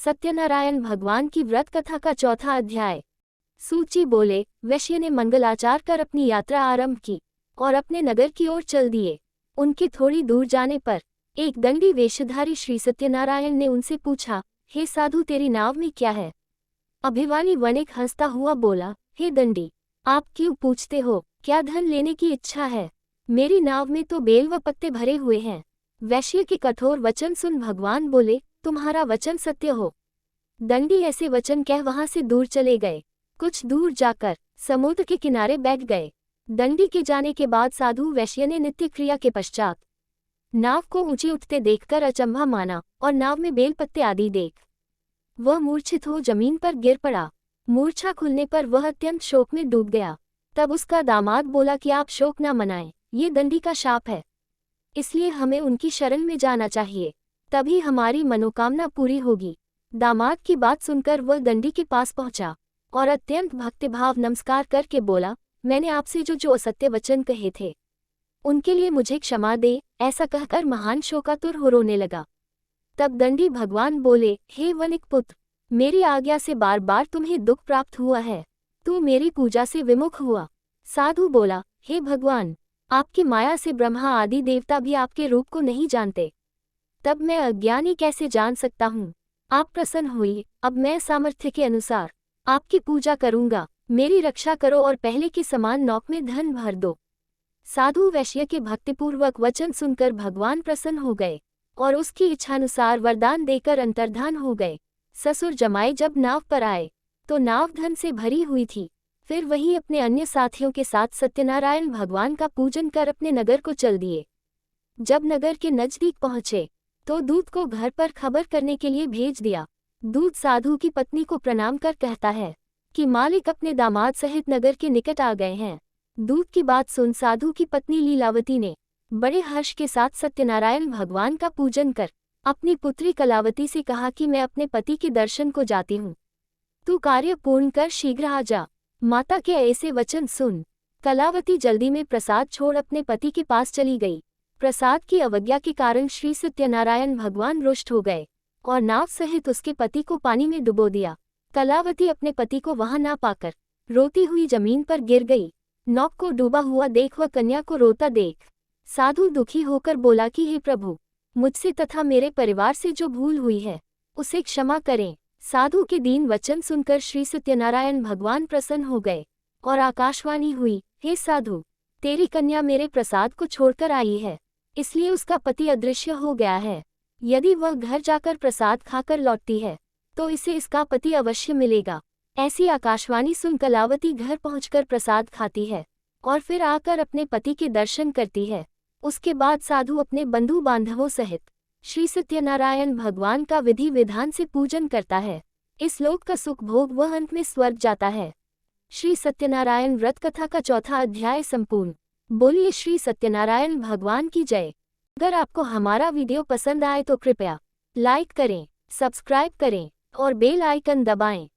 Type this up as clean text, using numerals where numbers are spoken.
सत्यनारायण भगवान की व्रत कथा का चौथा अध्याय। सूची बोले, वैश्य ने मंगलाचार कर अपनी यात्रा आरंभ की और अपने नगर की ओर चल दिए। उनके थोड़ी दूर जाने पर एक दंडी वेशधारी श्री सत्यनारायण ने उनसे पूछा, हे साधु, तेरी नाव में क्या है? अभिमानी वणिक हंसता हुआ बोला, हे दंडी, आप क्यों पूछते हो? क्या धन लेने की इच्छा है? मेरी नाव में तो बेल व पत्ते भरे हुए हैं। वैश्य के कठोर वचन सुन भगवान बोले, तुम्हारा वचन सत्य हो। दंडी ऐसे वचन कह वहां से दूर चले गए। कुछ दूर जाकर समुद्र के किनारे बैठ गए। दंडी के जाने के बाद साधु वैश्य ने नित्य क्रिया के पश्चात नाव को ऊंची उठते देखकर अचंभा माना और नाव में बेल पत्ते आदि देख वह मूर्छित हो जमीन पर गिर पड़ा। मूर्छा खुलने पर वह अत्यंत शोक में डूब गया। तब उसका दामाद बोला कि आप शोक न मनाएं, ये दंडी का शाप है, इसलिए हमें उनकी शरण में जाना चाहिए, तभी हमारी मनोकामना पूरी होगी। दामाद की बात सुनकर वह दंडी के पास पहुंचा और अत्यंत भक्तिभाव नमस्कार करके बोला, मैंने आपसे जो असत्य वचन कहे थे उनके लिए मुझे क्षमा दे। ऐसा कहकर महान शोकातुर हो रोने लगा। तब दंडी भगवान बोले, हे वणिक पुत्र, मेरी आज्ञा से बार बार तुम्हें दुख प्राप्त हुआ है, तू मेरी पूजा से विमुख हुआ। साधु बोला, हे भगवान, आपकी माया से ब्रह्मा आदि देवता भी आपके रूप को नहीं जानते, तब मैं अज्ञानी कैसे जान सकता हूँ? आप प्रसन्न हुई, अब मैं सामर्थ्य के अनुसार आपकी पूजा करूँगा। मेरी रक्षा करो और पहले के समान नौक में धन भर दो। साधु वैश्य के भक्तिपूर्वक वचन सुनकर भगवान प्रसन्न हो गए और उसकी इच्छानुसार वरदान देकर अंतर्धान हो गए। ससुर जमाई जब नाव पर आए तो नाव धन से भरी हुई थी। फिर वही अपने अन्य साथियों के साथ सत्यनारायण भगवान का पूजन कर अपने नगर को चल दिए। जब नगर के नजदीक पहुंचे तो दूत को घर पर खबर करने के लिए भेज दिया। दूत साधु की पत्नी को प्रणाम कर कहता है कि मालिक अपने दामाद सहित नगर के निकट आ गए हैं। दूत की बात सुन साधु की पत्नी लीलावती ने बड़े हर्ष के साथ सत्यनारायण भगवान का पूजन कर अपनी पुत्री कलावती से कहा कि मैं अपने पति के दर्शन को जाती हूँ, तू कार्य पूर्ण कर शीघ्र आ जा। माता के ऐसे वचन सुन कलावती जल्दी में प्रसाद छोड़ अपने पति के पास चली गई। प्रसाद की अवज्ञा के कारण श्री सत्यनारायण भगवान रुष्ट हो गए और नाव सहित उसके पति को पानी में डुबो दिया। कलावती अपने पति को वहां ना पाकर रोती हुई जमीन पर गिर गई। नौक को डूबा हुआ देख वह कन्या को रोता देख साधु दुखी होकर बोला कि हे प्रभु, मुझसे तथा मेरे परिवार से जो भूल हुई है उसे क्षमा करें। साधु के दीन वचन सुनकर श्री सत्यनारायण भगवान प्रसन्न हो गए और आकाशवाणी हुई, हे साधु, तेरी कन्या मेरे प्रसाद को छोड़कर आई है, इसलिए उसका पति अदृश्य हो गया है। यदि वह घर जाकर प्रसाद खाकर लौटती है तो इसे इसका पति अवश्य मिलेगा। ऐसी आकाशवाणी सुन कलावती घर पहुंचकर प्रसाद खाती है और फिर आकर अपने पति के दर्शन करती है। उसके बाद साधु अपने बंधु बांधवों सहित श्री सत्यनारायण भगवान का विधि विधान से पूजन करता है। इस लोक का सुख भोग वह अंत में स्वर्ग जाता है। श्री सत्यनारायण व्रत कथा का चौथा अध्याय संपूर्ण। बोलिए श्री सत्यनारायण भगवान की जय। अगर आपको हमारा वीडियो पसंद आए तो कृपया लाइक करें, सब्सक्राइब करें और बेल आइकन दबाएं।